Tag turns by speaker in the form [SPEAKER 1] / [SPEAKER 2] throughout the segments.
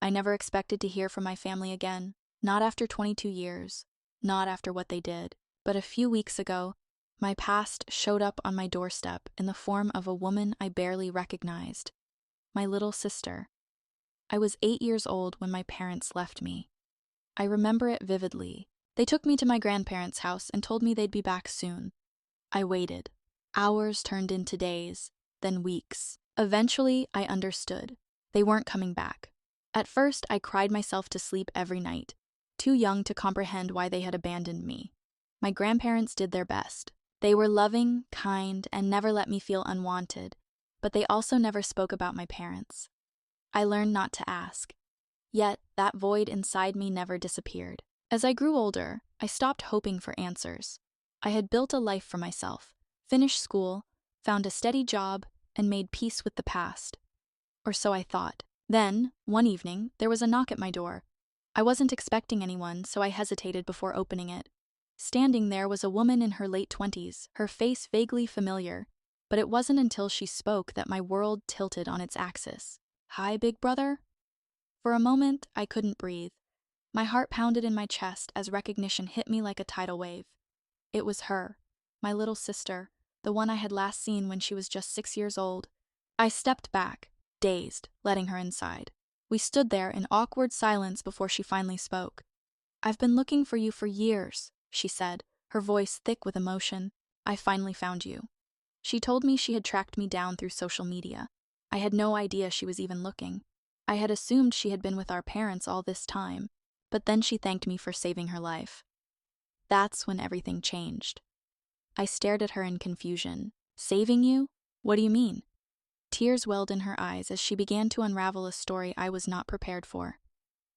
[SPEAKER 1] I never expected to hear from my family again. Not after 22 years. Not after what they did. But a few weeks ago, my past showed up on my doorstep in the form of a woman I barely recognized. My little sister. I was 8 years old when my parents left me. I remember it vividly. They took me to my grandparents' house and told me they'd be back soon. I waited. Hours turned into days, then weeks. Eventually, I understood. They weren't coming back. At first, I cried myself to sleep every night, too young to comprehend why they had abandoned me. My grandparents did their best. They were loving, kind, and never let me feel unwanted, but they also never spoke about my parents. I learned not to ask. Yet, that void inside me never disappeared. As I grew older, I stopped hoping for answers. I had built a life for myself, finished school, found a steady job, and made peace with the past. Or so I thought. Then, one evening, there was a knock at my door. I wasn't expecting anyone, so I hesitated before opening it. Standing there was a woman in her late 20s, her face vaguely familiar, but it wasn't until she spoke that my world tilted on its axis. "Hi, big brother?" For a moment, I couldn't breathe. My heart pounded in my chest as recognition hit me like a tidal wave. It was her, my little sister, the one I had last seen when she was just 6 years old. I stepped back, dazed, letting her inside. We stood there in awkward silence before she finally spoke. "I've been looking for you for years," she said, her voice thick with emotion. "I finally found you." She told me she had tracked me down through social media. I had no idea she was even looking. I had assumed she had been with our parents all this time, but then she thanked me for saving her life. That's when everything changed. I stared at her in confusion. "Saving you? What do you mean?" Tears welled in her eyes as she began to unravel a story I was not prepared for.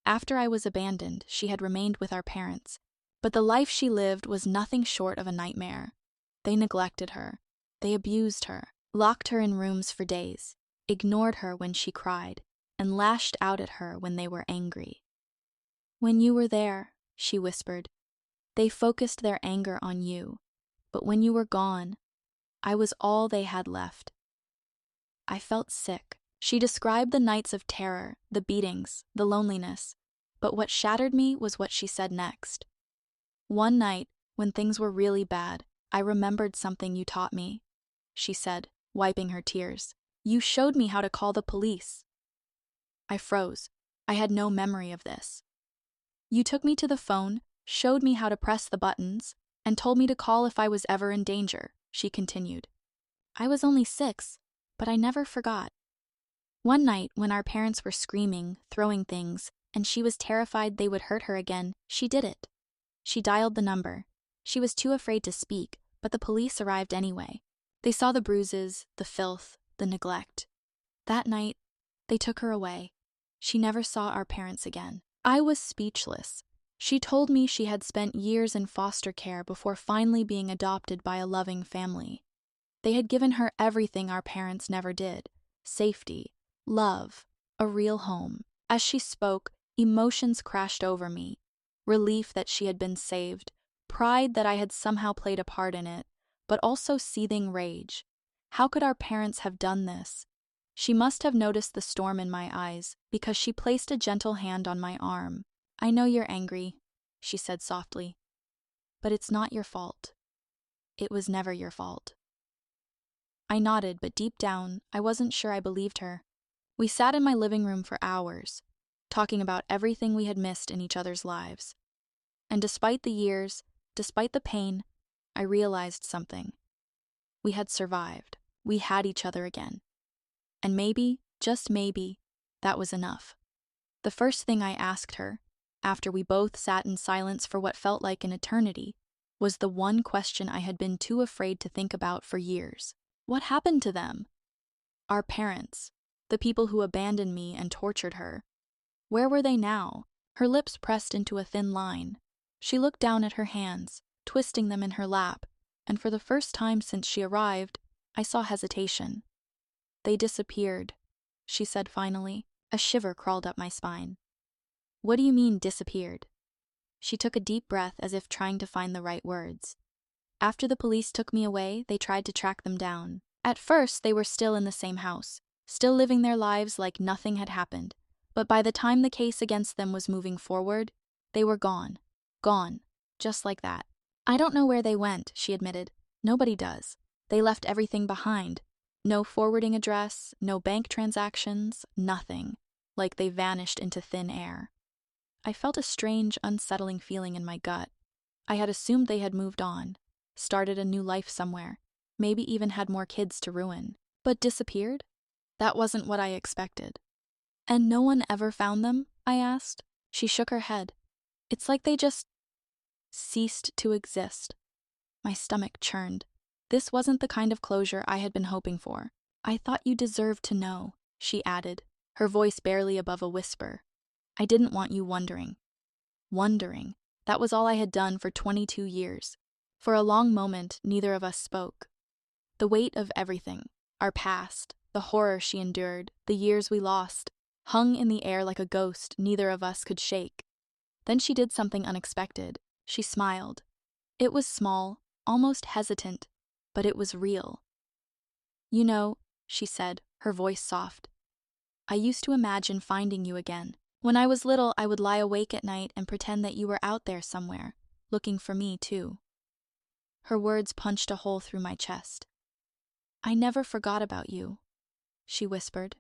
[SPEAKER 1] After I was abandoned, she had remained with our parents, but the life she lived was nothing short of a nightmare. They neglected her. They abused her, locked her in rooms for days, ignored her when she cried, and lashed out at her when they were angry. "When you were there," she whispered, "they focused their anger on you, but when you were gone, I was all they had left." I felt sick. She described the nights of terror, the beatings, the loneliness, but what shattered me was what she said next. "One night, when things were really bad, I remembered something you taught me," she said, wiping her tears. "You showed me how to call the police." I froze. I had no memory of this. "You took me to the phone, showed me how to press the buttons, and told me to call if I was ever in danger," she continued. I was only 6, but I never forgot. One night, when our parents were screaming, throwing things, and she was terrified they would hurt her again, she did it. She dialed the number. She was too afraid to speak, but the police arrived anyway. They saw the bruises, the filth, the neglect. That night, they took her away. She never saw our parents again. I was speechless. She told me she had spent years in foster care before finally being adopted by a loving family. They had given her everything our parents never did: safety, love, a real home. As she spoke, emotions crashed over me. Relief that she had been saved, pride that I had somehow played a part in it, but also seething rage. How could our parents have done this? She must have noticed the storm in my eyes, because she placed a gentle hand on my arm. "I know you're angry," she said softly, "but it's not your fault. It was never your fault." I nodded, but deep down, I wasn't sure I believed her. We sat in my living room for hours, talking about everything we had missed in each other's lives. And despite the years, despite the pain, I realized something. We had survived. We had each other again. And maybe, just maybe, that was enough. The first thing I asked her, after we both sat in silence for what felt like an eternity, was the one question I had been too afraid to think about for years. What happened to them? Our parents, the people who abandoned me and tortured her. Where were they now? Her lips pressed into a thin line. She looked down at her hands, twisting them in her lap, and for the first time since she arrived, I saw hesitation. "They disappeared," she said finally. A shiver crawled up my spine. "What do you mean, disappeared?" She took a deep breath as if trying to find the right words. "After the police took me away, they tried to track them down. At first, they were still in the same house, still living their lives like nothing had happened. But by the time the case against them was moving forward, they were gone. Gone. Just like that. I don't know where they went, she admitted. Nobody does. They left everything behind. No forwarding address, no bank transactions, nothing. Like they vanished into thin air. I felt a strange, unsettling feeling in my gut. I had assumed they had moved on, started a new life somewhere, maybe even had more kids to ruin. But disappeared? That wasn't what I expected. And no one ever found them? I asked. She shook her head. It's like they just ceased to exist. My stomach churned. This wasn't the kind of closure I had been hoping for. I thought you deserved to know, she added, her voice barely above a whisper. I didn't want you wondering. Wondering. That was all I had done for 22 years. For a long moment, neither of us spoke. The weight of everything, our past, the horror she endured, the years we lost, hung in the air like a ghost neither of us could shake. Then she did something unexpected. She smiled. It was small, almost hesitant, but it was real. You know, she said, her voice soft, I used to imagine finding you again. When I was little, I would lie awake at night and pretend that you were out there somewhere, looking for me too. Her words punched a hole through my chest. I never forgot about you, she whispered.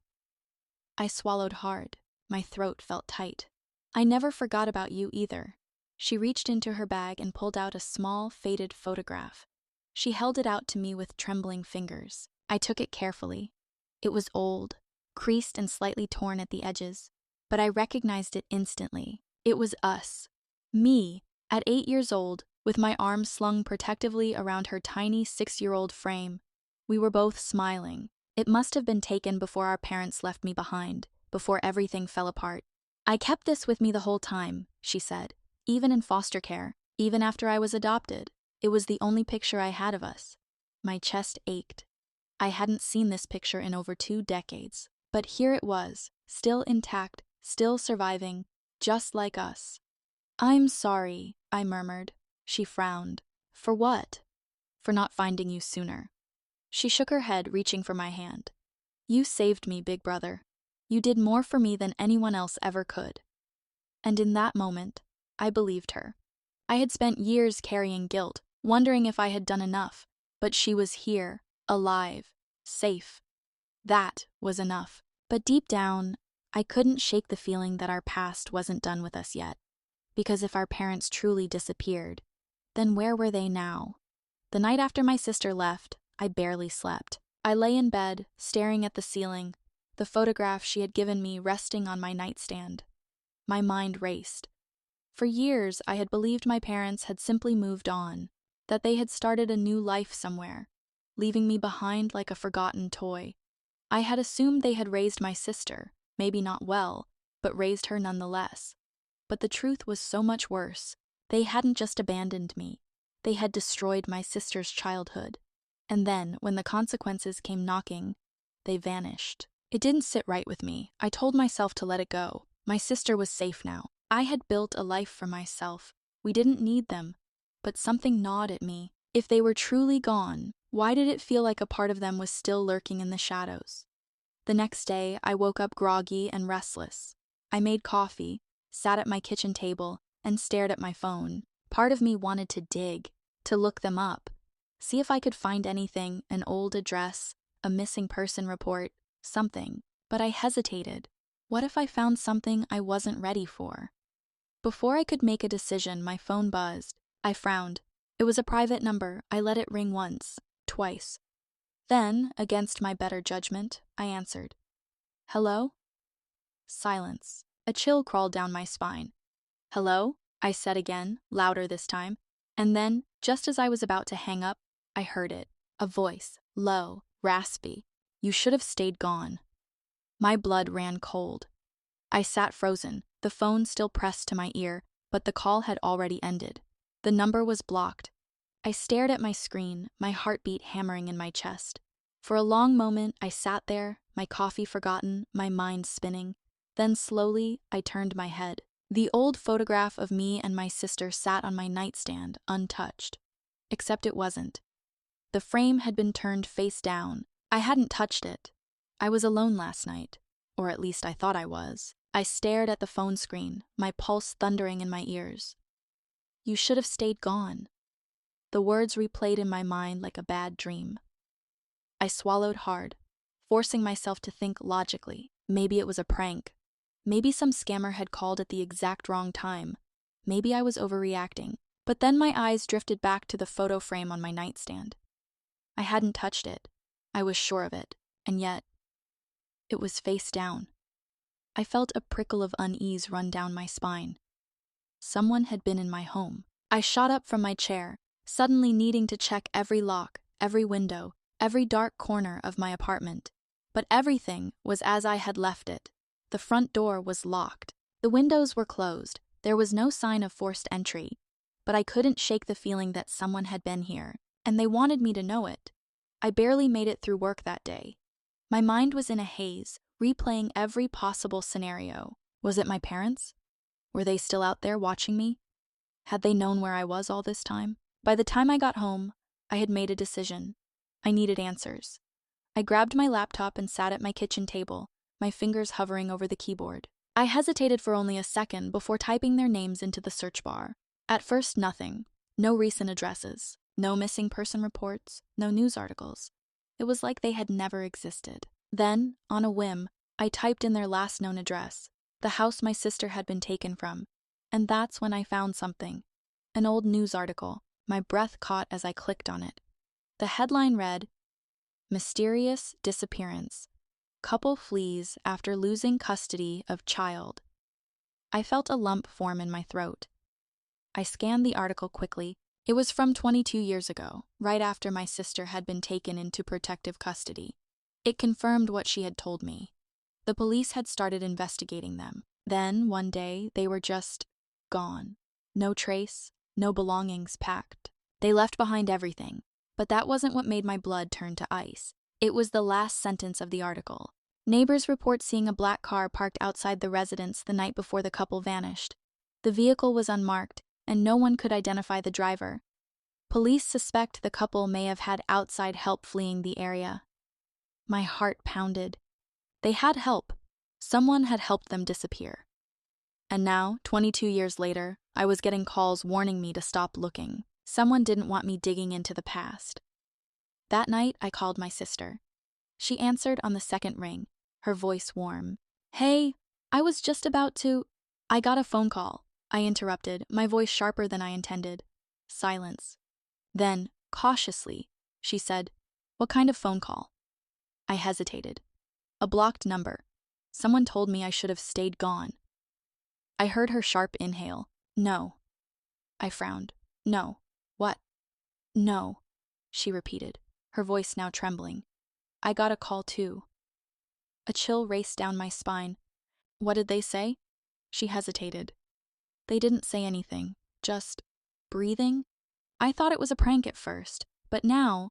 [SPEAKER 1] I swallowed hard. My throat felt tight. I never forgot about you either. She reached into her bag and pulled out a small, faded photograph. She held it out to me with trembling fingers. I took it carefully. It was old, creased and slightly torn at the edges, but I recognized it instantly. It was us. Me, at 8 years old, with my arms slung protectively around her tiny 6-year-old frame. We were both smiling. It must have been taken before our parents left me behind, before everything fell apart. I kept this with me the whole time, she said, even in foster care, even after I was adopted. It was the only picture I had of us. My chest ached. I hadn't seen this picture in over 2 decades, but here it was, still intact, still surviving, just like us. I'm sorry, I murmured. She frowned. For what? For not finding you sooner. She shook her head, reaching for my hand. You saved me, big brother. You did more for me than anyone else ever could. And in that moment, I believed her. I had spent years carrying guilt, wondering if I had done enough, but she was here, alive, safe. That was enough. But deep down, I couldn't shake the feeling that our past wasn't done with us yet. Because if our parents truly disappeared, then where were they now? The night after my sister left, I barely slept. I lay in bed, staring at the ceiling, the photograph she had given me resting on my nightstand. My mind raced. For years, I had believed my parents had simply moved on, that they had started a new life somewhere, leaving me behind like a forgotten toy. I had assumed they had raised my sister, maybe not well, but raised her nonetheless. But the truth was so much worse. They hadn't just abandoned me. They had destroyed my sister's childhood. And then, when the consequences came knocking, they vanished. It didn't sit right with me. I told myself to let it go. My sister was safe now. I had built a life for myself. We didn't need them. But something gnawed at me. If they were truly gone, why did it feel like a part of them was still lurking in the shadows? The next day, I woke up groggy and restless. I made coffee, sat at my kitchen table, and stared at my phone. Part of me wanted to dig, to look them up, see if I could find anything, an old address, a missing person report, something. But I hesitated. What if I found something I wasn't ready for? Before I could make a decision, my phone buzzed. I frowned. It was a private number. I let it ring once, twice. Then, against my better judgment, I answered. Hello? Silence. A chill crawled down my spine. Hello? I said again, louder this time. And then, just as I was about to hang up, I heard it. A voice, low, raspy. You should have stayed gone. My blood ran cold. I sat frozen, the phone still pressed to my ear, but the call had already ended. The number was blocked. I stared at my screen, my heartbeat hammering in my chest. For a long moment, I sat there, my coffee forgotten, my mind spinning. Then slowly, I turned my head. The old photograph of me and my sister sat on my nightstand, untouched. Except it wasn't. The frame had been turned face down. I hadn't touched it. I was alone last night, or at least I thought I was. I stared at the phone screen, my pulse thundering in my ears. You should have stayed gone. The words replayed in my mind like a bad dream. I swallowed hard, forcing myself to think logically. Maybe it was a prank. Maybe some scammer had called at the exact wrong time. Maybe I was overreacting. But then my eyes drifted back to the photo frame on my nightstand. I hadn't touched it. I was sure of it. And yet, it was face down. I felt a prickle of unease run down my spine. Someone had been in my home. I shot up from my chair, suddenly needing to check every lock, every window, every dark corner of my apartment. But everything was as I had left it. The front door was locked. The windows were closed. There was no sign of forced entry. But I couldn't shake the feeling that someone had been here, and they wanted me to know it. I barely made it through work that day. My mind was in a haze, replaying every possible scenario. Was it my parents? Were they still out there watching me? Had they known where I was all this time? By the time I got home, I had made a decision. I needed answers. I grabbed my laptop and sat at my kitchen table, my fingers hovering over the keyboard. I hesitated for only a second before typing their names into the search bar. At first, nothing. No recent addresses. No missing person reports. No news articles. It was like they had never existed. Then, on a whim, I typed in their last known address, the house my sister had been taken from. And that's when I found something. An old news article. My breath caught as I clicked on it. The headline read, "Mysterious Disappearance. Couple flees after losing custody of child." I felt a lump form in my throat. I scanned the article quickly. It was from 22 years ago, right after my sister had been taken into protective custody. It confirmed what she had told me. The police had started investigating them. Then, one day, they were just gone. No trace, no belongings packed. They left behind everything. But that wasn't what made my blood turn to ice. It was the last sentence of the article. Neighbors report seeing a black car parked outside the residence the night before the couple vanished. The vehicle was unmarked, and no one could identify the driver. Police suspect the couple may have had outside help fleeing the area. My heart pounded. They had help. Someone had helped them disappear. And now, 22 years later, I was getting calls warning me to stop looking. Someone didn't want me digging into the past. That night, I called my sister. She answered on the second ring, her voice warm. "Hey, I was just about to—" "I got a phone call," I interrupted, my voice sharper than I intended. Silence. Then, cautiously, she said, "What kind of phone call?" I hesitated. "A blocked number. Someone told me I should have stayed gone." I heard her sharp inhale. "No." I frowned. "No. What?" "No," she repeated, her voice now trembling. "I got a call too." A chill raced down my spine. "What did they say?" She hesitated. "They didn't say anything, just breathing. I thought it was a prank at first, but now—"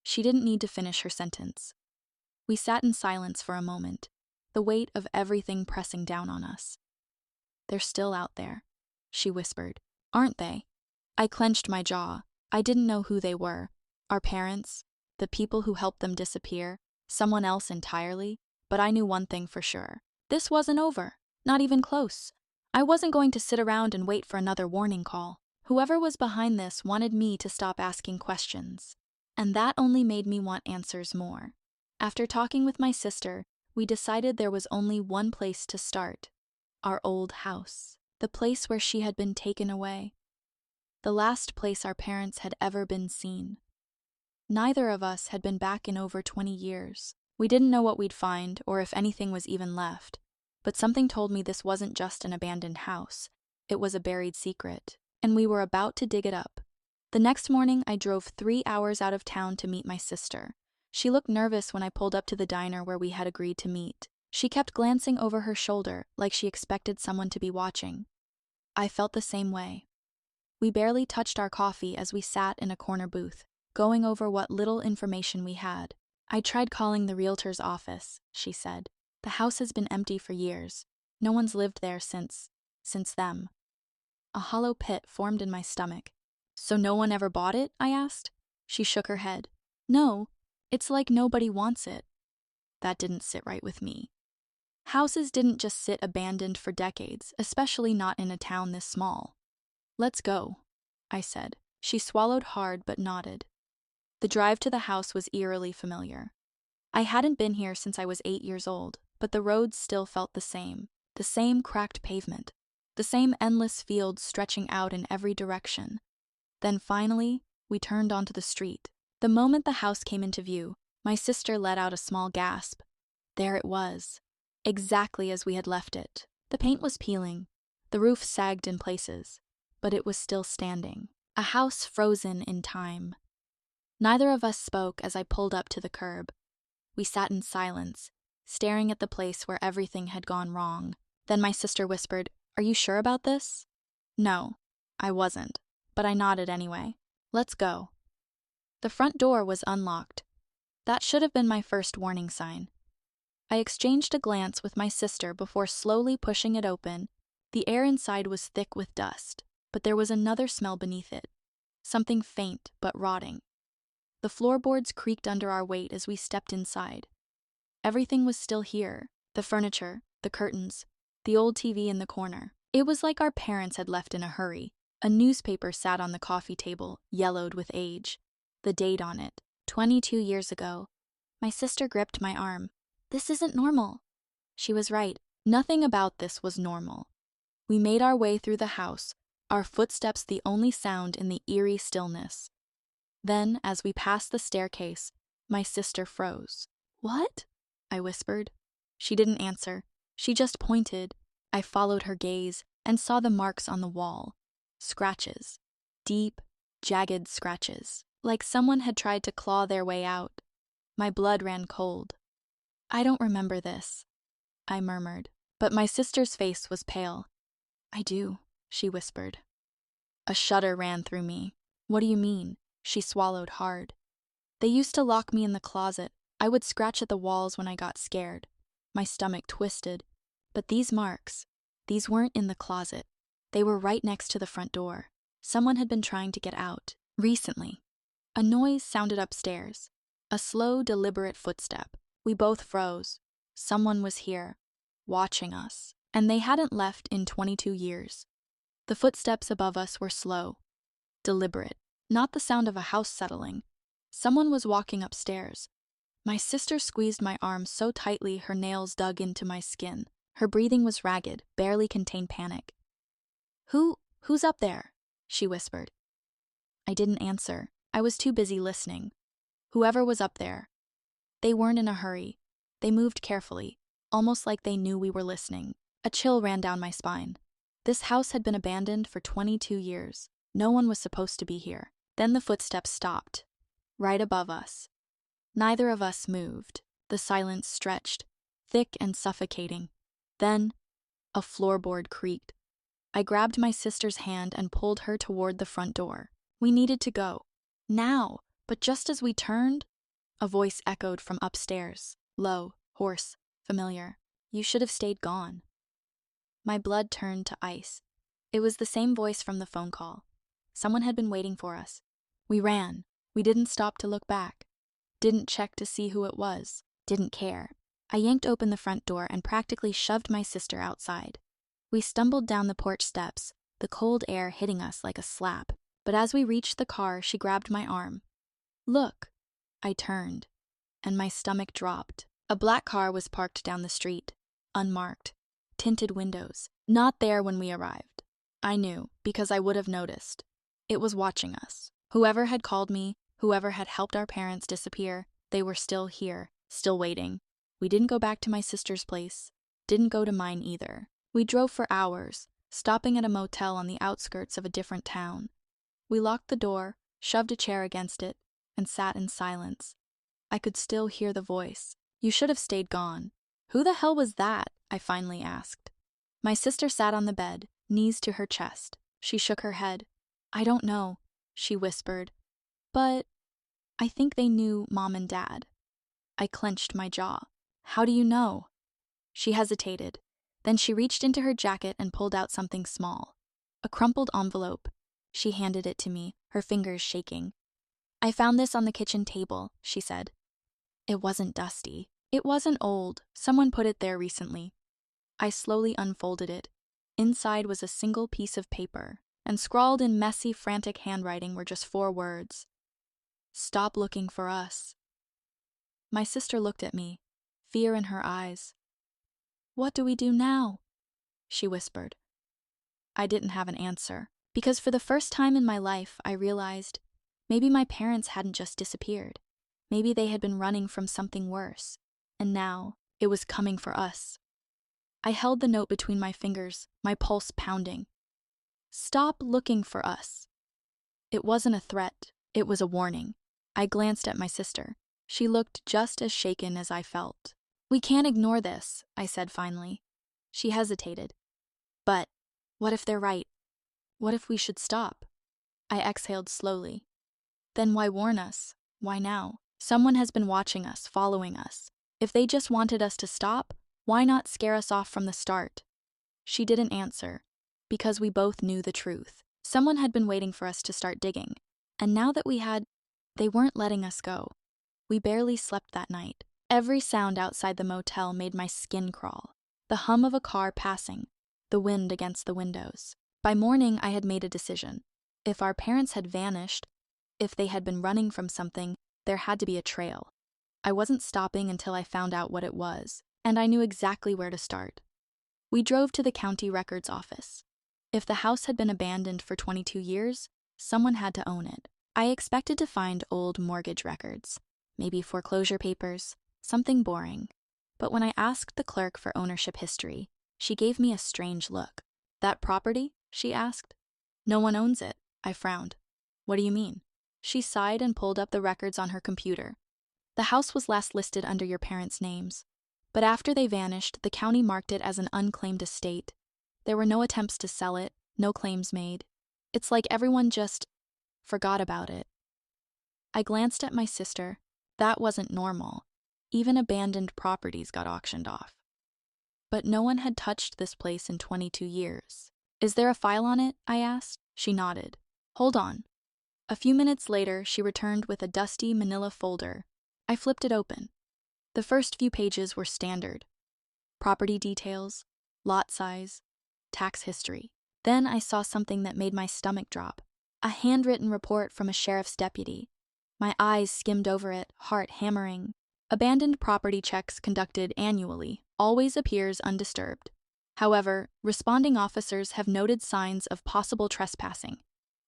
[SPEAKER 1] She didn't need to finish her sentence. We sat in silence for a moment, the weight of everything pressing down on us. "They're still out there," she whispered. "Aren't they?" I clenched my jaw. I didn't know who they were. Our parents, the people who helped them disappear, someone else entirely, but I knew one thing for sure. This wasn't over, not even close. I wasn't going to sit around and wait for another warning call. Whoever was behind this wanted me to stop asking questions. And that only made me want answers more. After talking with my sister, we decided there was only one place to start. Our old house. The place where she had been taken away. The last place our parents had ever been seen. Neither of us had been back in over 20 years. We didn't know what we'd find or if anything was even left. But something told me this wasn't just an abandoned house. It was a buried secret. And we were about to dig it up. The next morning, I drove 3 hours out of town to meet my sister. She looked nervous when I pulled up to the diner where we had agreed to meet. She kept glancing over her shoulder like she expected someone to be watching. I felt the same way. We barely touched our coffee as we sat in a corner booth, going over what little information we had. "I tried calling the realtor's office," she said. "The house has been empty for years. No one's lived there since them." A hollow pit formed in my stomach. "So no one ever bought it?" I asked. She shook her head. "No, it's like nobody wants it." That didn't sit right with me. Houses didn't just sit abandoned for decades, especially not in a town this small. "Let's go," I said. She swallowed hard but nodded. The drive to the house was eerily familiar. I hadn't been here since I was 8 years old, but the roads still felt the same cracked pavement, the same endless fields stretching out in every direction. Then finally, we turned onto the street. The moment the house came into view, my sister let out a small gasp. There it was, exactly as we had left it. The paint was peeling, the roof sagged in places, but it was still standing. A house frozen in time. Neither of us spoke as I pulled up to the curb. We sat in silence, staring at the place where everything had gone wrong. Then my sister whispered, "Are you sure about this?" No, I wasn't, but I nodded anyway. "Let's go." The front door was unlocked. That should have been my first warning sign. I exchanged a glance with my sister before slowly pushing it open. The air inside was thick with dust, but there was another smell beneath it, something faint but rotting. The floorboards creaked under our weight as we stepped inside. Everything was still here, the furniture, the curtains, the old TV in the corner. It was like our parents had left in a hurry. A newspaper sat on the coffee table, yellowed with age. The date on it, 22 years ago. My sister gripped my arm. "This isn't normal." She was right. Nothing about this was normal. We made our way through the house, our footsteps the only sound in the eerie stillness. Then, as we passed the staircase, my sister froze. "What?" I whispered. She didn't answer. She just pointed. I followed her gaze and saw the marks on the wall. Scratches. Deep, jagged scratches. Like someone had tried to claw their way out. My blood ran cold. "I don't remember this," I murmured, but my sister's face was pale. "I do," she whispered. A shudder ran through me. "What do you mean?" She swallowed hard. "They used to lock me in the closet. I would scratch at the walls when I got scared." My stomach twisted. But these marks, these weren't in the closet. They were right next to the front door. Someone had been trying to get out. Recently. A noise sounded upstairs. A slow, deliberate footstep. We both froze. Someone was here, watching us. And they hadn't left in 22 years. The footsteps above us were slow, deliberate. Not the sound of a house settling. Someone was walking upstairs. My sister squeezed my arm so tightly her nails dug into my skin. Her breathing was ragged, barely contained panic. Who's up there?" she whispered. I didn't answer. I was too busy listening. Whoever was up there. They weren't in a hurry. They moved carefully, almost like they knew we were listening. A chill ran down my spine. This house had been abandoned for 22 years. No one was supposed to be here. Then the footsteps stopped, right above us. Neither of us moved. The silence stretched, thick and suffocating. Then, a floorboard creaked. I grabbed my sister's hand and pulled her toward the front door. We needed to go. Now, but just as we turned, a voice echoed from upstairs, low, hoarse, familiar. "You should have stayed gone." My blood turned to ice. It was the same voice from the phone call. Someone had been waiting for us. We ran. We didn't stop to look back. Didn't check to see who it was. Didn't care. I yanked open the front door and practically shoved my sister outside. We stumbled down the porch steps, the cold air hitting us like a slap. But as we reached the car, she grabbed my arm. "Look." I turned, and my stomach dropped. A black car was parked down the street, unmarked, tinted windows. Not there when we arrived. I knew, because I would have noticed. It was watching us. Whoever had called me, whoever had helped our parents disappear, they were still here, still waiting. We didn't go back to my sister's place. Didn't go to mine either. We drove for hours, stopping at a motel on the outskirts of a different town. We locked the door, shoved a chair against it, and sat in silence. I could still hear the voice. "You should have stayed gone." "Who the hell was that?" I finally asked. My sister sat on the bed, knees to her chest. She shook her head. "I don't know," she whispered. "But I think they knew Mom and Dad." I clenched my jaw. "How do you know?" She hesitated. Then she reached into her jacket and pulled out something small. A crumpled envelope. She handed it to me, her fingers shaking. "I found this on the kitchen table," she said. It wasn't dusty. It wasn't old. Someone put it there recently. I slowly unfolded it. Inside was a single piece of paper, and scrawled in messy, frantic handwriting were just 4 words. "Stop looking for us." My sister looked at me, fear in her eyes. "What do we do now?" she whispered. I didn't have an answer, because for the first time in my life, I realized maybe my parents hadn't just disappeared. Maybe they had been running from something worse, and now it was coming for us. I held the note between my fingers, my pulse pounding. "Stop looking for us." It wasn't a threat, it was a warning. I glanced at my sister. She looked just as shaken as I felt. "We can't ignore this," I said finally. She hesitated. "But what if they're right? What if we should stop?" I exhaled slowly. "Then why warn us? Why now? Someone has been watching us, following us. If they just wanted us to stop, why not scare us off from the start?" She didn't answer, because we both knew the truth. Someone had been waiting for us to start digging, and now that we had, they weren't letting us go. We barely slept that night. Every sound outside the motel made my skin crawl. The hum of a car passing, the wind against the windows. By morning, I had made a decision. If our parents had vanished, if they had been running from something, there had to be a trail. I wasn't stopping until I found out what it was, and I knew exactly where to start. We drove to the county records office. If the house had been abandoned for 22 years, someone had to own it. I expected to find old mortgage records, maybe foreclosure papers, something boring. But when I asked the clerk for ownership history, she gave me a strange look. "That property?" she asked. "No one owns it," I frowned. "What do you mean?" She sighed and pulled up the records on her computer. "The house was last listed under your parents' names. But after they vanished, the county marked it as an unclaimed estate. There were no attempts to sell it, no claims made. It's like everyone just forgot about it." I glanced at my sister. That wasn't normal. Even abandoned properties got auctioned off. But no one had touched this place in 22 years. "Is there a file on it?" I asked. She nodded. "Hold on." A few minutes later, she returned with a dusty manila folder. I flipped it open. The first few pages were standard. Property details, lot size, tax history. Then I saw something that made my stomach drop. A handwritten report from a sheriff's deputy. My eyes skimmed over it, heart hammering. "Abandoned property checks conducted annually always appears undisturbed. However, responding officers have noted signs of possible trespassing.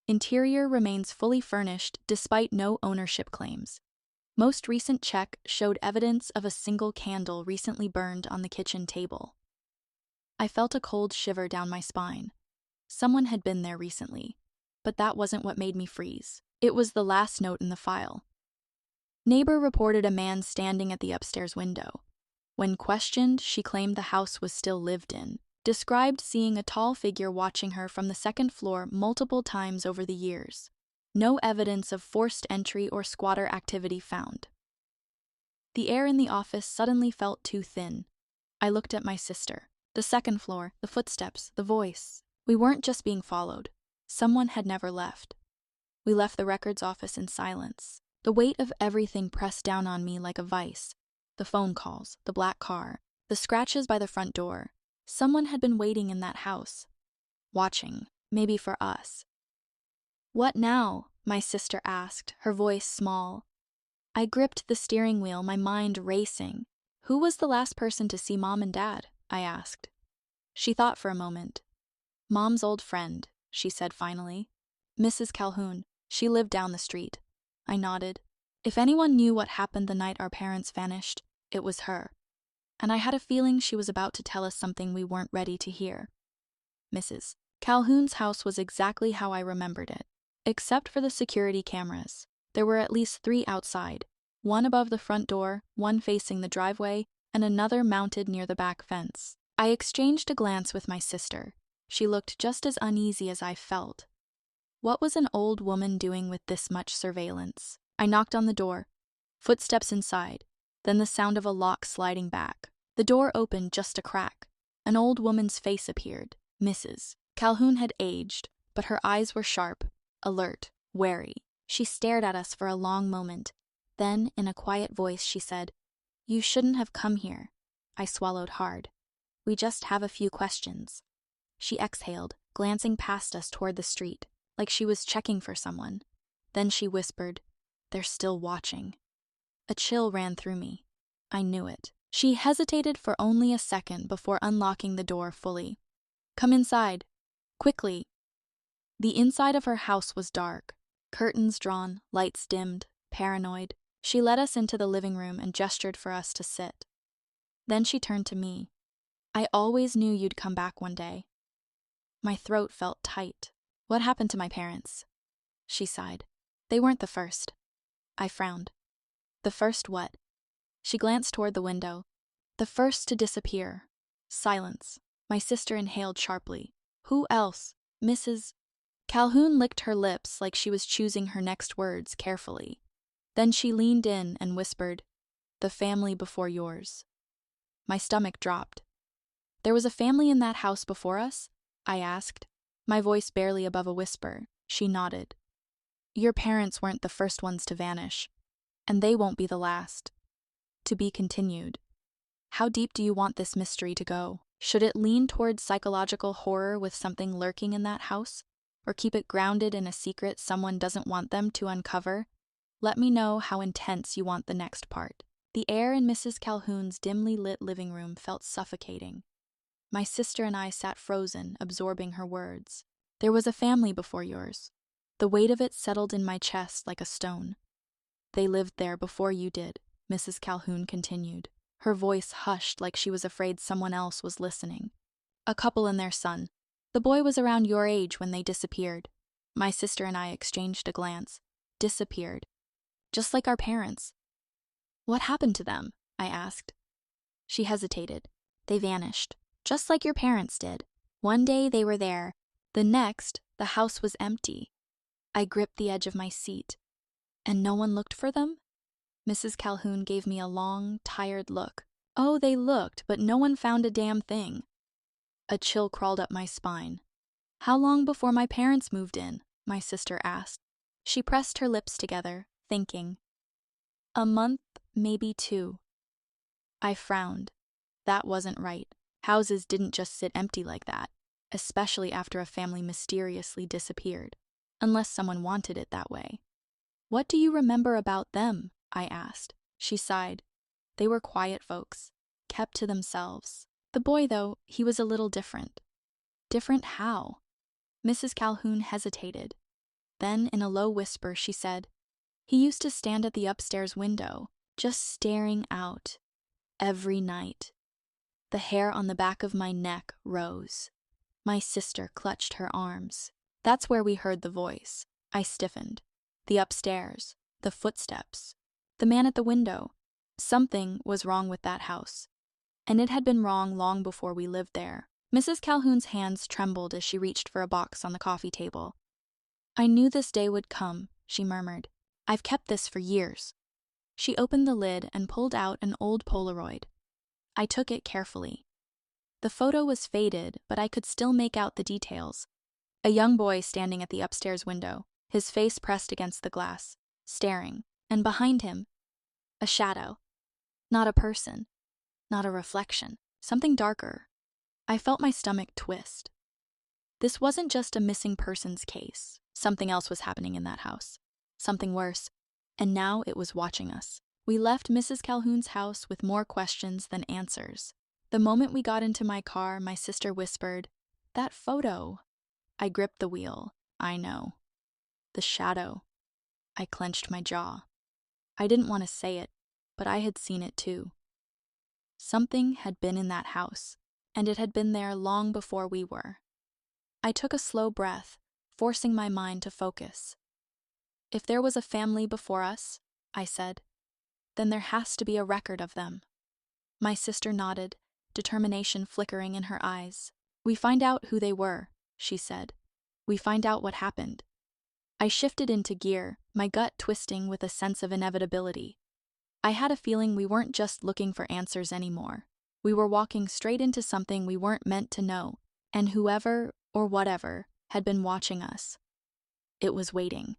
[SPEAKER 1] Interior remains fully furnished despite no ownership claims. Most recent check showed evidence of a single candle recently burned on the kitchen table." I felt a cold shiver down my spine. Someone had been there recently, but that wasn't what made me freeze. It was the last note in the file. "Neighbor reported a man standing at the upstairs window. When questioned, she claimed the house was still lived in. Described seeing a tall figure watching her from the second floor multiple times over the years. No evidence of forced entry or squatter activity found." The air in the office suddenly felt too thin. I looked at my sister. The second floor, the footsteps, the voice. We weren't just being followed. Someone had never left. We left the records office in silence. The weight of everything pressed down on me like a vice. The phone calls, the black car, the scratches by the front door. Someone had been waiting in that house. Watching, maybe for us. "What now?" my sister asked, her voice small. I gripped the steering wheel, my mind racing. "Who was the last person to see Mom and Dad?" I asked. She thought for a moment. "Mom's old friend," she said finally. "Mrs. Calhoun. She lived down the street." I nodded. If anyone knew what happened the night our parents vanished, it was her. And I had a feeling she was about to tell us something we weren't ready to hear. Mrs. Calhoun's house was exactly how I remembered it. Except for the security cameras. There were at least 3 outside, one above the front door, one facing the driveway, and another mounted near the back fence. I exchanged a glance with my sister. She looked just as uneasy as I felt. What was an old woman doing with this much surveillance? I knocked on the door. Footsteps inside, then the sound of a lock sliding back. The door opened just a crack. An old woman's face appeared. Mrs. Calhoun had aged, but her eyes were sharp, alert, wary. She stared at us for a long moment. Then, in a quiet voice, she said, "You shouldn't have come here." I swallowed hard. We just have a few questions." She exhaled, glancing past us toward the street, like she was checking for someone. Then she whispered, "They're still watching." A chill ran through me. I knew it. She hesitated for only a second before unlocking the door fully. "Come inside. Quickly." The inside of her house was dark. Curtains drawn, lights dimmed, paranoid. She led us into the living room and gestured for us to sit. Then she turned to me. "I always knew you'd come back one day." My throat felt tight. "What happened to my parents?" She sighed. "They weren't the first." I frowned. "The first what?" She glanced toward the window. "The first to disappear." Silence. My sister inhaled sharply. "Who else? Mrs. Calhoun licked her lips like she was choosing her next words carefully. Then she leaned in and whispered, "The family before yours." My stomach dropped. "There was a family in that house before us?" I asked, my voice barely above a whisper. She nodded. "Your parents weren't the first ones to vanish, and they won't be the last." To be continued. How deep do you want this mystery to go? Should it lean towards psychological horror with something lurking in that house? Or keep it grounded in a secret someone doesn't want them to uncover? Let me know how intense you want the next part. The air in Mrs. Calhoun's dimly lit living room felt suffocating. My sister and I sat frozen, absorbing her words. "There was a family before yours." The weight of it settled in my chest like a stone. "They lived there before you did," Mrs. Calhoun continued. Her voice hushed like she was afraid someone else was listening. "A couple and their son. The boy was around your age when they disappeared." My sister and I exchanged a glance. Disappeared. Just like our parents. "What happened to them?" I asked. She hesitated. "They vanished. Just like your parents did. One day they were there. The next, the house was empty." I gripped the edge of my seat. "And no one looked for them?" Mrs. Calhoun gave me a long, tired look. "Oh, they looked, but no one found a damn thing." A chill crawled up my spine. "How long before my parents moved in?" my sister asked. She pressed her lips together, thinking. "A month, maybe 2. I frowned. That wasn't right. Houses didn't just sit empty like that, especially after a family mysteriously disappeared, unless someone wanted it that way. "What do you remember about them?" I asked. She sighed. "They were quiet folks, kept to themselves. The boy, though, he was a little different." "Different how?" Mrs. Calhoun hesitated. Then, in a low whisper, she said, "He used to stand at the upstairs window, just staring out. Every night." The hair on the back of my neck rose. My sister clutched her arms. "That's where we heard the voice." I stiffened. The upstairs, the footsteps, the man at the window. Something was wrong with that house. And it had been wrong long before we lived there. Mrs. Calhoun's hands trembled as she reached for a box on the coffee table. "I knew this day would come," she murmured. "I've kept this for years." She opened the lid and pulled out an old Polaroid. I took it carefully. The photo was faded, but I could still make out the details. A young boy standing at the upstairs window, his face pressed against the glass, staring, and behind him, a shadow. Not a person, not a reflection, something darker. I felt my stomach twist. This wasn't just a missing persons case. Something else was happening in that house. Something worse. And now it was watching us. We left Mrs. Calhoun's house with more questions than answers. The moment we got into my car, my sister whispered, "That photo." I gripped the wheel. I know. The shadow. I clenched my jaw. I didn't want to say it, but I had seen it too. Something had been in that house, and it had been there long before we were. I took a slow breath, forcing my mind to focus. "If there was a family before us," I said, "then there has to be a record of them." My sister nodded, determination flickering in her eyes. "We find out who they were," she said. "We find out what happened." I shifted into gear, my gut twisting with a sense of inevitability. I had a feeling we weren't just looking for answers anymore. We were walking straight into something we weren't meant to know, and whoever, or whatever, had been watching us. It was waiting.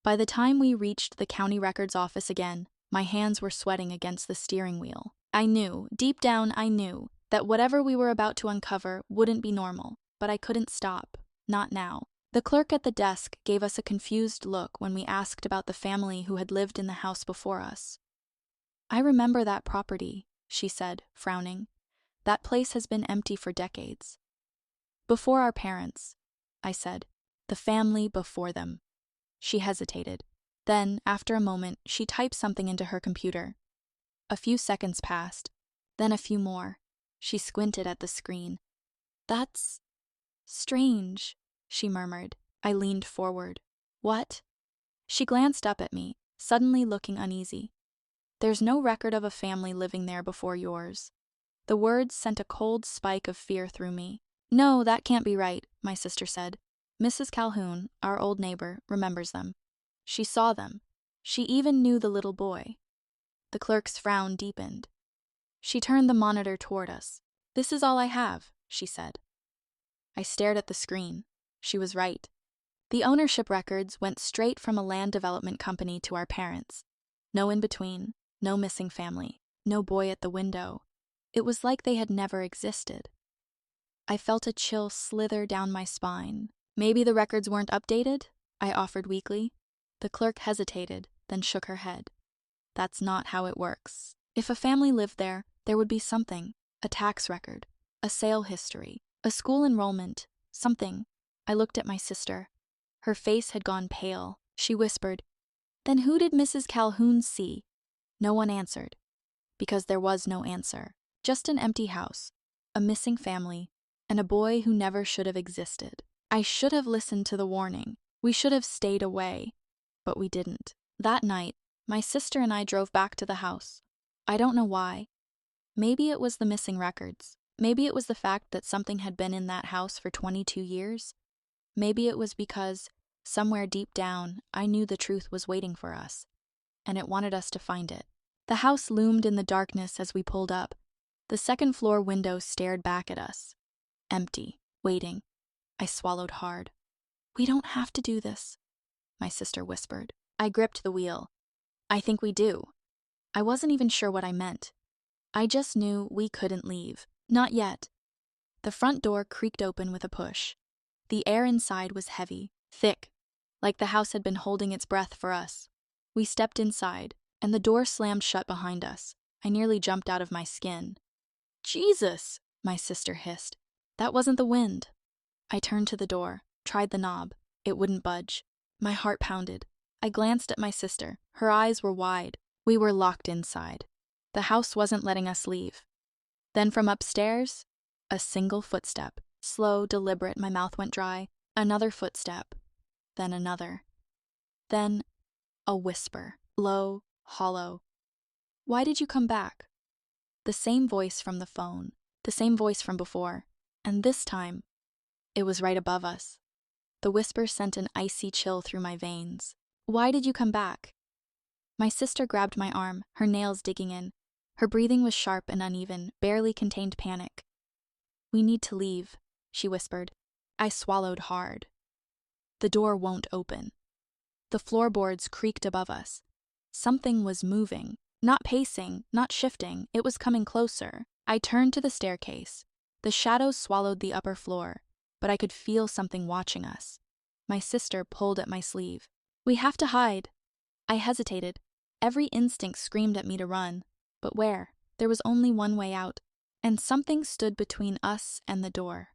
[SPEAKER 1] By the time we reached the county records office again, my hands were sweating against the steering wheel. I knew, deep down I knew, that whatever we were about to uncover wouldn't be normal, but I couldn't stop. Not now. The clerk at the desk gave us a confused look when we asked about the family who had lived in the house before us. I remember that property, she said, frowning. That place has been empty for decades. Before our parents, I said. The family before them. She hesitated. Then, after a moment, she typed something into her computer. A few seconds passed, then a few more. She squinted at the screen. That's strange, she murmured. I leaned forward. What? She glanced up at me, suddenly looking uneasy. There's no record of a family living there before yours. The words sent a cold spike of fear through me. No, that can't be right, my sister said. Mrs. Calhoun, our old neighbor, remembers them. She saw them. She even knew the little boy. The clerk's frown deepened. She turned the monitor toward us. This is all I have, she said. I stared at the screen. She was right. The ownership records went straight from a land development company to our parents. No in-between, no missing family, no boy at the window. It was like they had never existed. I felt a chill slither down my spine. Maybe the records weren't updated? I offered weakly. The clerk hesitated, then shook her head. That's not how it works. If a family lived there, there would be something. A tax record, a sale history, a school enrollment, something. I looked at my sister. Her face had gone pale. She whispered, Then who did Mrs. Calhoun see? No one answered. Because there was no answer. Just an empty house, a missing family, and a boy who never should have existed. I should have listened to the warning. We should have stayed away. But we didn't. That night, my sister and I drove back to the house. I don't know why. Maybe it was the missing records. Maybe it was the fact that something had been in that house for 22 years. Maybe it was because, somewhere deep down, I knew the truth was waiting for us, and it wanted us to find it. The house loomed in the darkness as we pulled up. The second-floor window stared back at us. Empty, waiting. I swallowed hard. We don't have to do this, my sister whispered. I gripped the wheel. I think we do. I wasn't even sure what I meant. I just knew we couldn't leave. Not yet. The front door creaked open with a push. The air inside was heavy, thick, like the house had been holding its breath for us. We stepped inside, and the door slammed shut behind us. I nearly jumped out of my skin. Jesus, my sister hissed. That wasn't the wind. I turned to the door, tried the knob. It wouldn't budge. My heart pounded. I glanced at my sister. Her eyes were wide. We were locked inside. The house wasn't letting us leave. Then from upstairs, a single footstep. Slow, deliberate, my mouth went dry. Another footstep. Then another. Then a whisper. Low, hollow. Why did you come back? The same voice from the phone. The same voice from before. And this time, it was right above us. The whisper sent an icy chill through my veins. Why did you come back? My sister grabbed my arm, her nails digging in. Her breathing was sharp and uneven, barely contained panic. We need to leave, she whispered. I swallowed hard. The door won't open. The floorboards creaked above us. Something was moving. Not pacing, not shifting, it was coming closer. I turned to the staircase. The shadows swallowed the upper floor, but I could feel something watching us. My sister pulled at my sleeve. We have to hide. I hesitated. Every instinct screamed at me to run. But where? There was only one way out, and something stood between us and the door.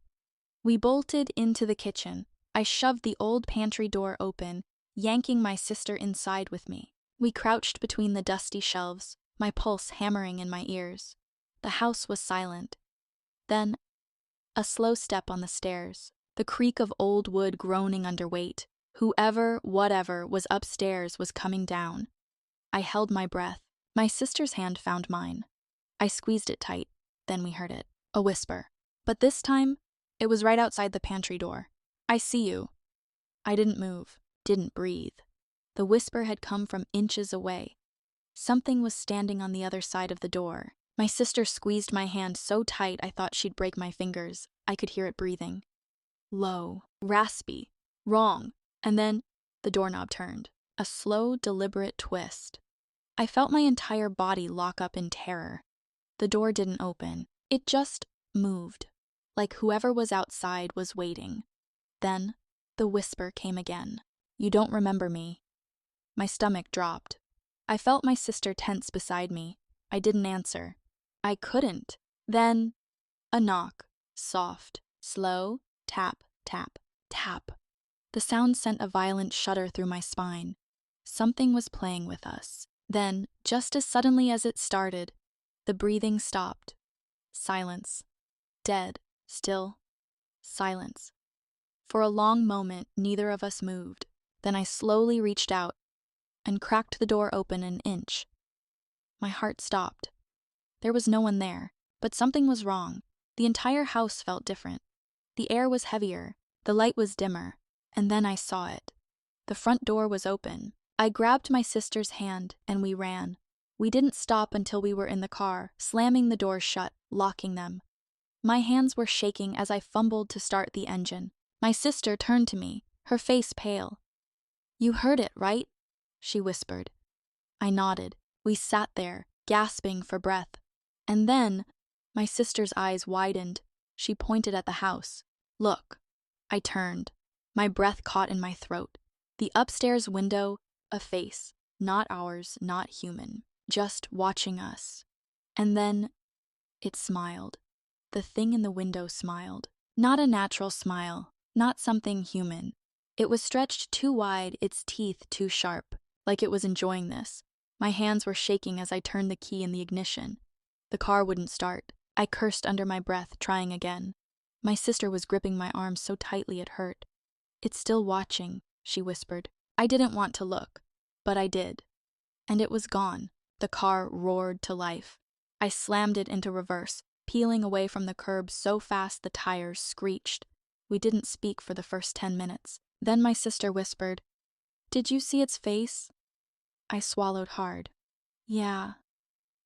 [SPEAKER 1] We bolted into the kitchen. I shoved the old pantry door open, yanking my sister inside with me. We crouched between the dusty shelves, my pulse hammering in my ears. The house was silent. Then, a slow step on the stairs, the creak of old wood groaning under weight. Whoever, whatever, was upstairs was coming down. I held my breath. My sister's hand found mine. I squeezed it tight. Then we heard it. A whisper. But this time, it was right outside the pantry door. I see you. I didn't move, didn't breathe. The whisper had come from inches away. Something was standing on the other side of the door. My sister squeezed my hand so tight I thought she'd break my fingers. I could hear it breathing. Low, raspy, wrong. And then, the doorknob turned. A slow, deliberate twist. I felt my entire body lock up in terror. The door didn't open. It just moved, like whoever was outside was waiting. Then, the whisper came again. "You don't remember me." My stomach dropped. I felt my sister tense beside me. I didn't answer. I couldn't. Then, a knock. Soft, slow, tap, tap, tap. The sound sent a violent shudder through my spine. Something was playing with us. Then, just as suddenly as it started, the breathing stopped. Silence. Dead. Still. Silence. For a long moment, neither of us moved. Then I slowly reached out and cracked the door open an inch. My heart stopped. There was no one there, but something was wrong. The entire house felt different. The air was heavier, the light was dimmer, and then I saw it. The front door was open. I grabbed my sister's hand and we ran. We didn't stop until we were in the car, slamming the doors shut, locking them. My hands were shaking as I fumbled to start the engine. My sister turned to me, her face pale. "You heard it, right?" she whispered. I nodded. We sat there, gasping for breath. And then, my sister's eyes widened. She pointed at the house. "Look." I turned. My breath caught in my throat. The upstairs window, a face, not ours, not human, just watching us. And then, it smiled. The thing in the window smiled. Not a natural smile, not something human. It was stretched too wide, its teeth too sharp, like it was enjoying this. My hands were shaking as I turned the key in the ignition. The car wouldn't start. I cursed under my breath, trying again. My sister was gripping my arm so tightly it hurt. "It's still watching," she whispered. I didn't want to look, but I did. And it was gone. The car roared to life. I slammed it into reverse, peeling away from the curb so fast the tires screeched. We didn't speak for the first 10 minutes. Then my sister whispered, "Did you see its face?" I swallowed hard. "Yeah."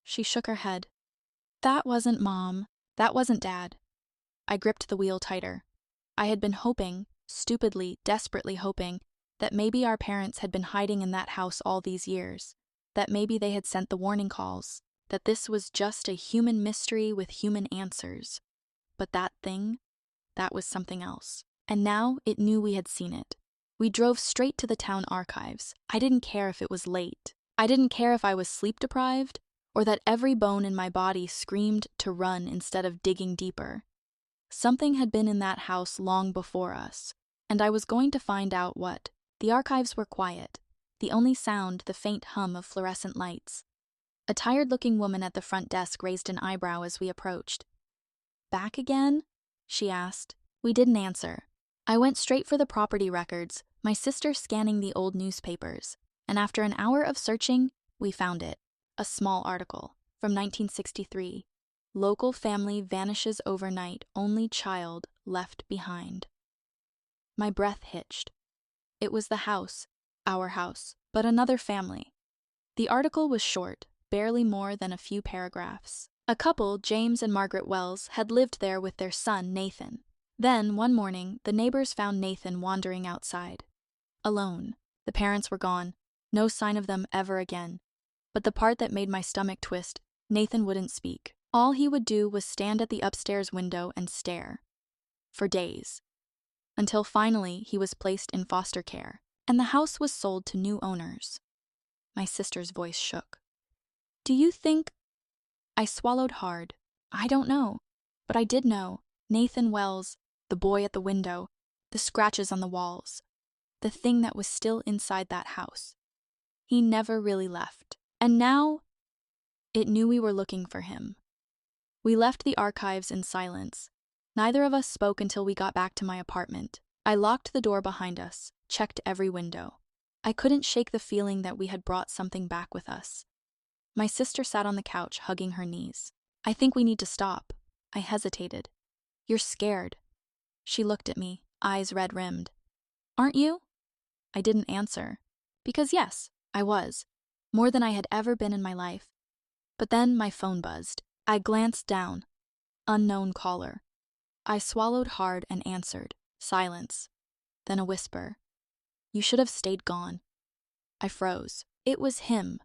[SPEAKER 1] She shook her head. "That wasn't Mom. That wasn't Dad." I gripped the wheel tighter. I had been hoping, stupidly, desperately hoping, that maybe our parents had been hiding in that house all these years, that maybe they had sent the warning calls, that this was just a human mystery with human answers. But that thing, that was something else. And now it knew we had seen it. We drove straight to the town archives. I didn't care if it was late. I didn't care if I was sleep-deprived, or that every bone in my body screamed to run instead of digging deeper. Something had been in that house long before us, and I was going to find out what. The archives were quiet. The only sound, the faint hum of fluorescent lights. A tired-looking woman at the front desk raised an eyebrow as we approached. "Back again?" she asked. We didn't answer. I went straight for the property records, my sister scanning the old newspapers, and after an hour of searching, we found it. A small article from 1963. Local family vanishes overnight, only child left behind. My breath hitched. It was the house, our house, but another family. The article was short, barely more than a few paragraphs. A couple, James and Margaret Wells, had lived there with their son, Nathan. Then, one morning, the neighbors found Nathan wandering outside. Alone. The parents were gone. No sign of them ever again. But the part that made my stomach twist, Nathan wouldn't speak. All he would do was stand at the upstairs window and stare. For days. Until finally he was placed in foster care, and the house was sold to new owners. My sister's voice shook. "Do you think—" I swallowed hard. I don't know. But I did know. Nathan Wells, the boy at the window, the scratches on the walls, the thing that was still inside that house. He never really left. And now, it knew we were looking for him. We left the archives in silence. Neither of us spoke until we got back to my apartment. I locked the door behind us, checked every window. I couldn't shake the feeling that we had brought something back with us. My sister sat on the couch, hugging her knees. "I think we need to stop." I hesitated. "You're scared." She looked at me, eyes red-rimmed. "Aren't you?" I didn't answer. Because yes, I was. More than I had ever been in my life. But then my phone buzzed. I glanced down. Unknown caller. I swallowed hard and answered. Silence. Then a whisper. "You should have stayed gone." I froze. It was him.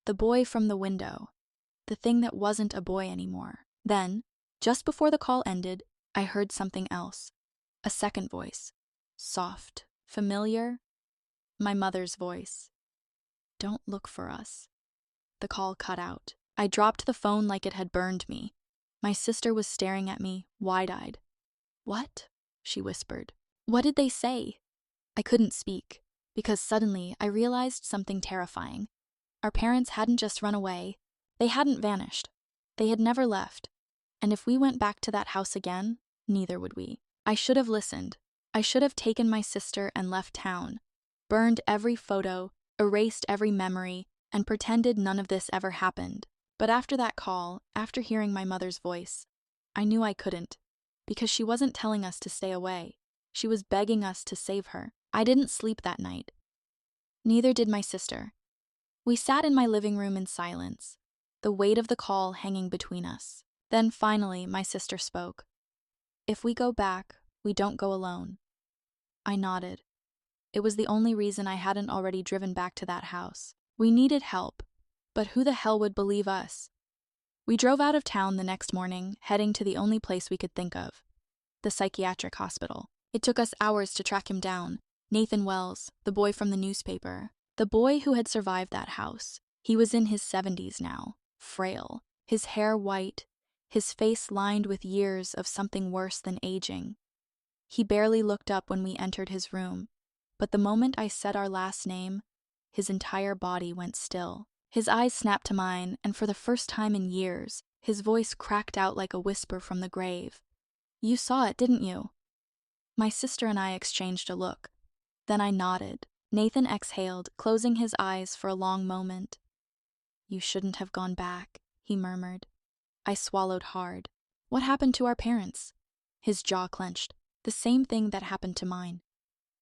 [SPEAKER 1] The boy from the window. The thing that wasn't a boy anymore. Then, Just before the call ended, I heard something else. A second voice. Soft, familiar. My mother's voice. Don't look for us. The call cut out. I dropped the phone like it had burned me. My sister was staring at me, wide-eyed. What? She whispered. What did they say? I couldn't speak, because suddenly I realized something terrifying. Our parents hadn't just run away. They hadn't vanished. They had never left. And if we went back to that house again, neither would we. I should have listened. I should have taken my sister and left town, burned every photo, erased every memory, and pretended none of this ever happened. But after that call, after hearing my mother's voice, I knew I couldn't, because she wasn't telling us to stay away. She was begging us to save her. I didn't sleep that night. Neither did my sister. We sat in my living room in silence, the weight of the call hanging between us. Then finally, my sister spoke. If we go back, we don't go alone. I nodded. It was the only reason I hadn't already driven back to that house. We needed help, but who the hell would believe us? We drove out of town the next morning, heading to the only place we could think of, the psychiatric hospital. It took us hours to track him down. Nathan Wells, the boy from the newspaper, the boy who had survived that house. He was in his 70s now, frail, his hair white, his face lined with years of something worse than aging. He barely looked up when we entered his room, but the moment I said our last name, his entire body went still. His eyes snapped to mine, and for the first time in years, his voice cracked out like a whisper from the grave. You saw it, didn't you? My sister and I exchanged a look. Then I nodded. Nathan exhaled, closing his eyes for a long moment. You shouldn't have gone back, he murmured. I swallowed hard. What happened to our parents? His jaw clenched. The same thing that happened to mine.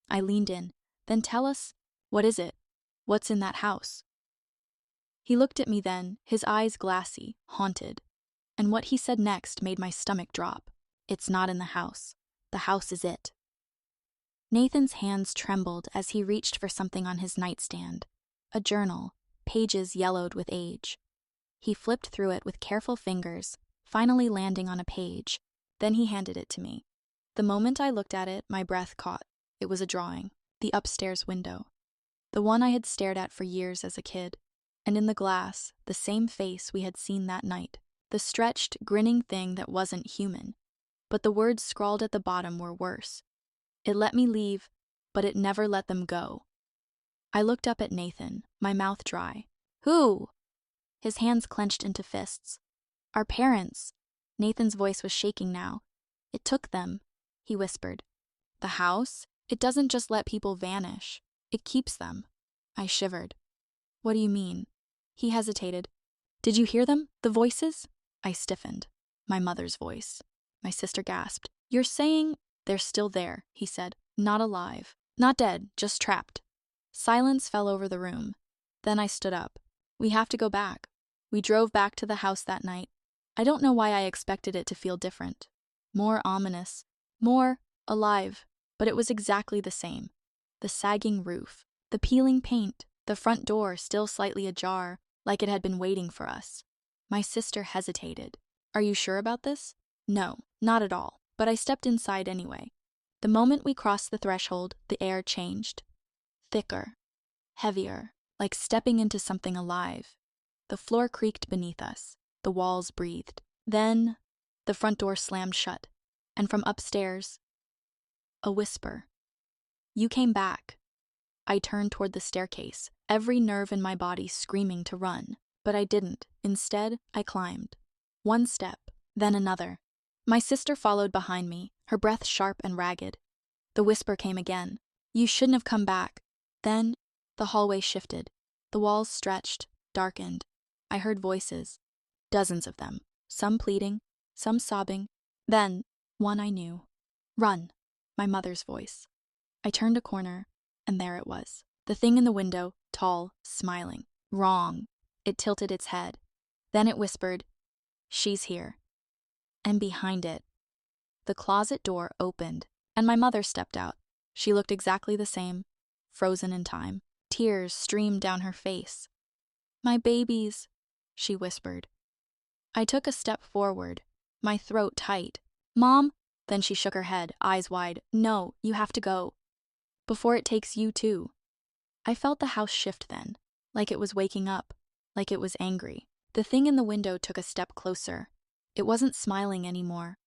[SPEAKER 1] I leaned in. Then tell us, what is it? What's in that house? He looked at me then, his eyes glassy, haunted. And what he said next made my stomach drop. It's not in the house. The house is it. Nathan's hands trembled as he reached for something on his nightstand. A journal, pages yellowed with age. He flipped through it with careful fingers, finally landing on a page. Then he handed it to me. The moment I looked at it, my breath caught. It was a drawing, the upstairs window. The one I had stared at for years as a kid. And in the glass, the same face we had seen that night. The stretched, grinning thing that wasn't human. But the words scrawled at the bottom were worse. It let me leave, but it never let them go. I looked up at Nathan, my mouth dry. Who? His hands clenched into fists. Our parents. Nathan's voice was shaking now. It took them, he whispered. The house? It doesn't just let people vanish. It keeps them. I shivered. What do you mean? He hesitated. Did you hear them? The voices? I stiffened. My mother's voice. My sister gasped. You're saying... They're still there, he said. Not alive. Not dead, just trapped. Silence fell over the room. Then I stood up. We have to go back. We drove back to the house that night. I don't know why I expected it to feel different. More ominous. More alive. But it was exactly the same. The sagging roof. The peeling paint. The front door still slightly ajar, like it had been waiting for us. My sister hesitated. Are you sure about this? No, not at all. But I stepped inside anyway. The moment we crossed the threshold, the air changed. Thicker, heavier, like stepping into something alive. The floor creaked beneath us. The walls breathed. Then, the front door slammed shut. And from upstairs, a whisper. You came back. I turned toward the staircase, every nerve in my body screaming to run. But I didn't. Instead, I climbed. One step, then another. My sister followed behind me, her breath sharp and ragged. The whisper came again. You shouldn't have come back. Then, the hallway shifted. The walls stretched, darkened. I heard voices. Dozens of them. Some pleading, some sobbing. Then, one I knew. Run, my mother's voice. I turned a corner, and there it was. The thing in the window, tall, smiling. Wrong. It tilted its head. Then it whispered, She's here. And behind it, the closet door opened, and my mother stepped out. She looked exactly the same, frozen in time. Tears streamed down her face. My babies, she whispered. I took a step forward, my throat tight. "Mom?" Then she shook her head, eyes wide. "No, you have to go. Before it takes you too." I felt the house shift then, like it was waking up, like it was angry. The thing in the window took a step closer. It wasn't smiling anymore.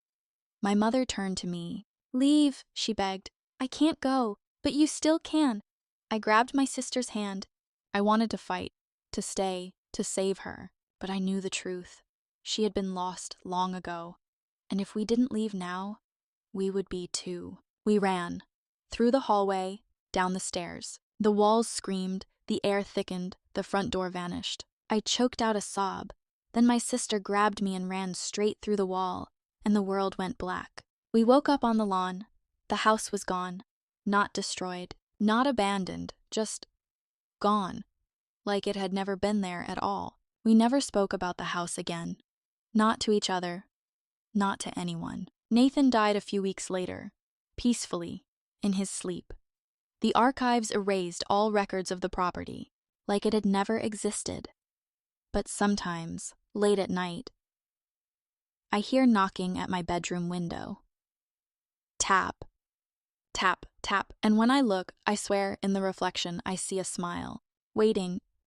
[SPEAKER 1] My mother turned to me. "Leave," she begged. "I can't go, but you still can." I grabbed my sister's hand. I wanted to fight, to stay, to save her, but I knew the truth. She had been lost long ago, and if we didn't leave now, we would be too. We ran. Through the hallway, down the stairs. The walls screamed, the air thickened, the front door vanished. I choked out a sob. Then my sister grabbed me and ran straight through the wall, and the world went black. We woke up on the lawn. The house was gone. Not destroyed, not abandoned, just gone. Like it had never been there at all. We never spoke about the house again. Not to each other. Not to anyone. Nathan died a few weeks later, peacefully, in his sleep. The archives erased all records of the property, like it had never existed. But sometimes, late at night, I hear knocking at my bedroom window. Tap, tap, tap, and when I look, I swear in the reflection I see a smile, waiting,